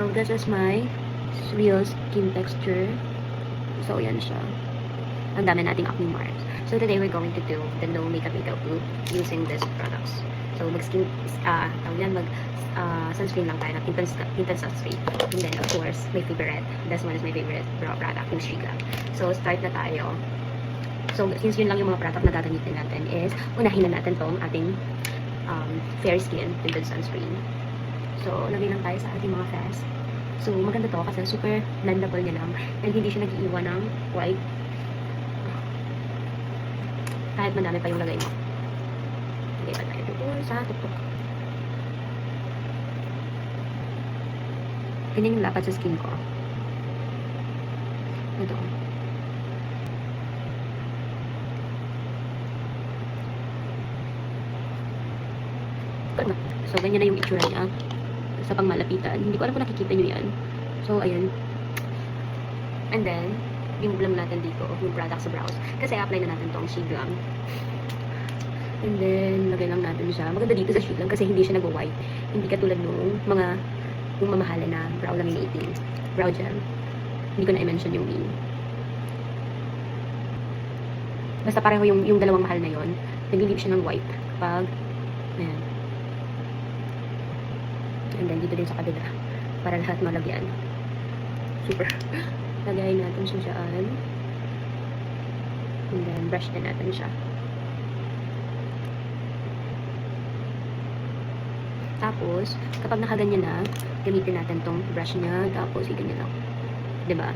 So, this is my real skin texture. So, yan siya. Ang dami nating acne marks. So, today we're going to do the no makeup look using these products. So, sunscreen lang tayo, tinted sunscreen. And then, of course, my favorite. This one is my favorite product, yung Shiga. So, start na tayo. So, since yun lang yung mga product na gagamitin natin is, unahin na natin tong ating fair skin tinted sunscreen. So, lagay lang tayo sa ating mga face. So, maganda to kasi super blendable niya lang and hindi siya nag-iiwan ng white. Kahit madami pa yung lagay mo. Lagay pa tayo dito sa tuktok. Ganyan yung lapat sa skin ko. Ito. So, ganyan na yung itsura niya sa pangmalapitan. Hindi ko alam kung nakikita nyo yan. So, ayan. And then, yung glam natin dito, yung product sa brows. Kasi apply na natin tong Shea Glam. And then, lagay lang natin siya. Maganda dito sa Shea Glam kasi hindi siya nag-white. Hindi katulad nung mga yung mamahala na brow laminating brow gel. Hindi ko na i-mention yung name. Basta pareho yung dalawang mahal na yon. Nag-leave siya ng white kapag ayan. And then, dito din sa kabila. Para lahat malagyan. Super. Lagayin natin siya dyan. And then, brush din natin siya. Tapos, kapag nakaganyan na, gamitin natin tong brush niya. Tapos, ganyan lang. Diba?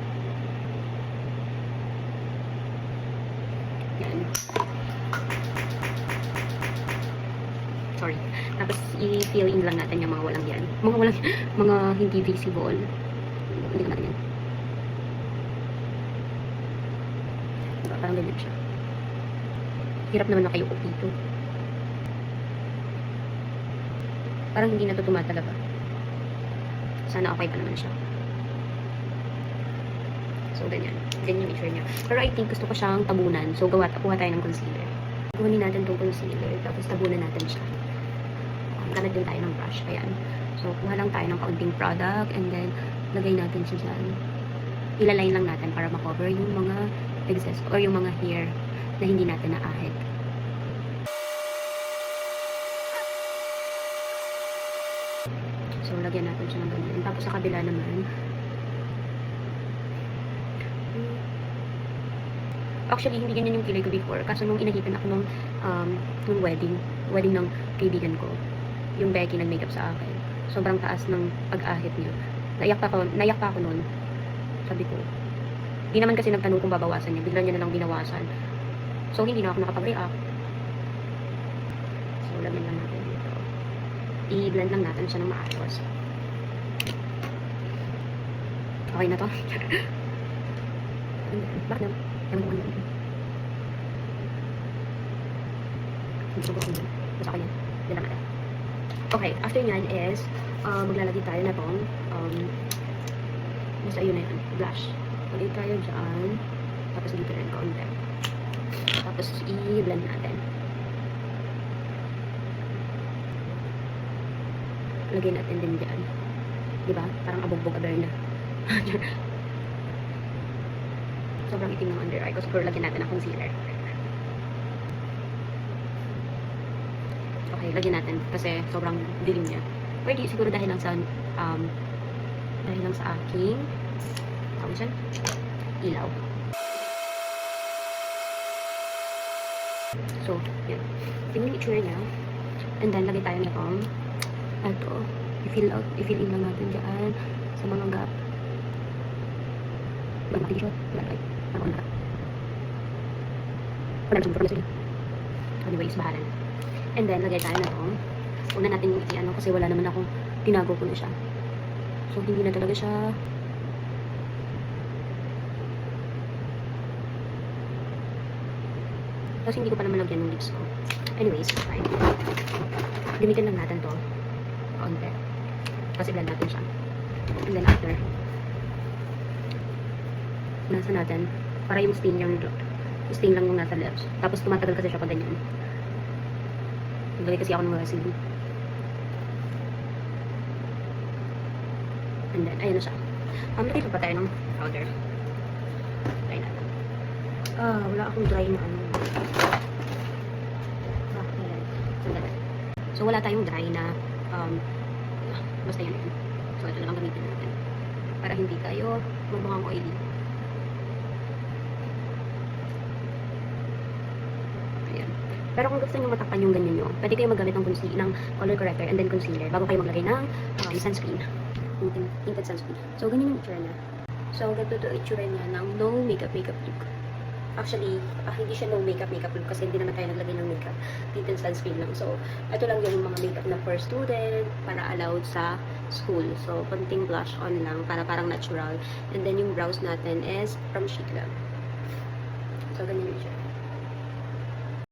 Yan. Sorry. Tapos, i-fill in lang natin yung mga walang yan. Mga hindi visible. Hindi ko natin yan. Diba? Parang ganyan siya. Hirap naman nakayuko dito. Parang hindi na ito tumatalaga. Sana okay pa naman siya. So, ganyan. Ganyan yung itsura niya. Pero I think gusto ko siyang tabunan. So, kuha tayo ng concealer. Kuhanin natin itong concealer. Tapos, tabunan natin siya. Gamit din tayo ng brush. Ayan. So, kuha lang tayo ng kaunting product. And then, lagay natin siya dyan. Ilaline lang natin para makover yung mga excess or yung mga hair na hindi natin naahit. So, lagyan natin siya ng ganyan. Tapos, sa kabila naman, actually, hindi ganyan yung kilay ko before. Kaso, nung inahitan ako nung wedding ng kaibigan ko, yung Becky nag-makeup sa akin. Sobrang taas ng pag-ahit niya. Naiyak pa ako nun. Sabi ko, di naman kasi nagtanong kung babawasan niya. Bigla niya na lang binawasan. So, hindi na ako nakapag-react. So, lagyan lang natin dito. I-blend lang natin siya ng maayos. Okay na to? Bakit na? Ewan ko ano. Gusto ko ako. Basta ko yan. Yan lang natin. Okay, after nyan is, maglalagay tayo na tong, basta yun na yan, blush. Lagay tayo dyan, tapos dito rin kaunti. Tapos, i-blend natin. Lagay natin din dyan. Diba? Parang abugbog aber na. Sobrang itim ng under eye ko, siguro lagyan natin ng concealer. Okay, lagyan natin kasi sobrang dilim niya. Pwede siguro dahil lang sa aking tawag dyan, ilaw. So, yan. Tingnan yung itsura niya. And then, lagay tayo nitong ito. I-fill in lang natin dyan sa mga gap. Wala natin shot. Wala tayo. Wala na. Wala na sumpa na. Anyways, bahala na. And then, lagay tayo na ito. Una natin yung i-ano kasi wala naman akong tinago ko na siya. So, hindi na talaga siya. Tapos, hindi ko pa naman lagyan ng lips ko. Anyways, fine. Gamitin lang natin to. Kaunti. Kasi blend natin siya. And then, after, nasa natin, para yung stain lang yung nasa lips. Tapos, tumatagal kasi siya pag ganyan. Naglagay kasi ako ng resin. And then, ayun na siya. Lagay pa tayo ng powder. Try natin. Wala akong dry na ano. Ayan. Sandali. So, wala tayong dry na, basta yun. So, ito na lang gamitin natin. Para hindi tayo mamukhang oily. Ayan. Pero kung gusto nyo matakpan yung ganyan nyo, pwede kayo maggamit ng color corrector and then concealer bago kayo maglagay ng sunscreen. Tinted sunscreen. So, ganyan yung itsura niya. So, ganito ito itsura niya ng no makeup look. Actually, hindi siya no makeup look kasi hindi naman tayo naglagay ng makeup. Tinted sunscreen lang. So, ito lang yung mga makeup na for student para allowed sa school. So, konting blush on lang para parang natural. And then, yung brows natin is from Sheet lang. So, ganyan yung siya.